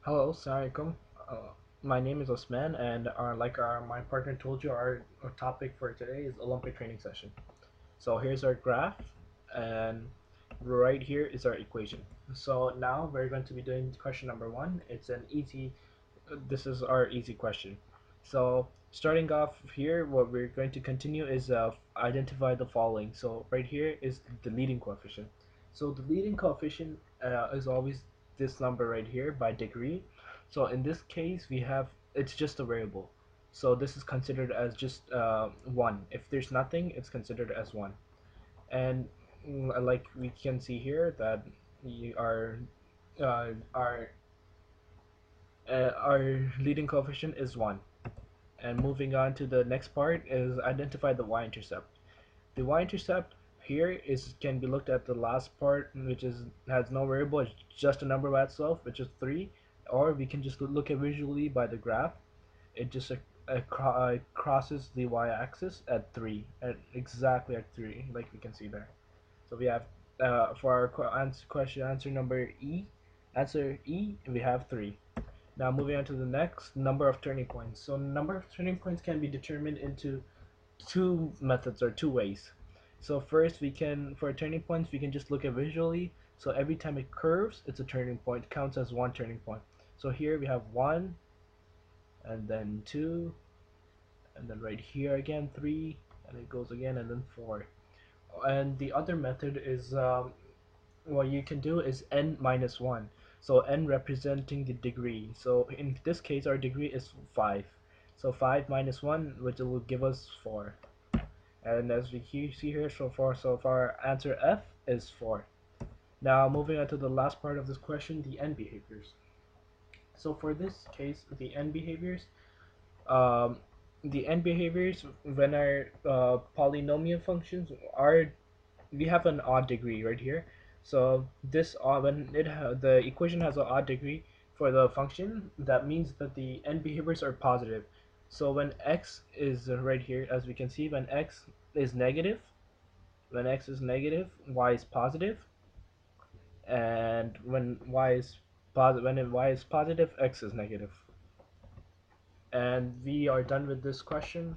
Hello, Assalamualaikum. My name is Osman, and my partner told you, our topic for today is Olympic training session. So here's our graph, and right here is our equation. So now we're going to be doing question number one. This is our easy question. So starting off here, what we're going to continue is identify the following. So right here is the leading coefficient. So the leading coefficient is always this number right here by degree. So in this case, it's just a variable. So this is considered as just 1. If there's nothing, it's considered as 1. And like we can see here that we are our our leading coefficient is 1. And moving on to the next part is identify the y-intercept. The y-intercept here is can be looked at the last part, which is has no variable, it's just a number by itself, which is 3. Or we can just look at visually by the graph. It just crosses the y-axis at 3, at exactly at 3, like we can see there. So we have for our answer number answer E, we have 3. Now moving on to the next, number of turning points. So number of turning points can be determined into two methods or two ways. So first for turning points, we can just look at visually. So every time it curves, it's a turning point, counts as one turning point. So here we have 1, and then 2, and then right here again 3, and it goes again, and then 4. And the other method is what you can do is n minus 1. So n representing the degree. So in this case, our degree is 5. So 5 minus 1, which will give us 4. And as we see here, so far answer F is 4. Now moving on to the last part of this question, the n behaviors. So for this case, um, the n behaviors when our polynomial functions are, we have an odd degree right here. So this when the equation has an odd degree for the function, that means that the n behaviors are positive. So when x is right here, as we can see, is negative, when x is negative, y is positive, and when y is positive, x is negative. And we are done with this question.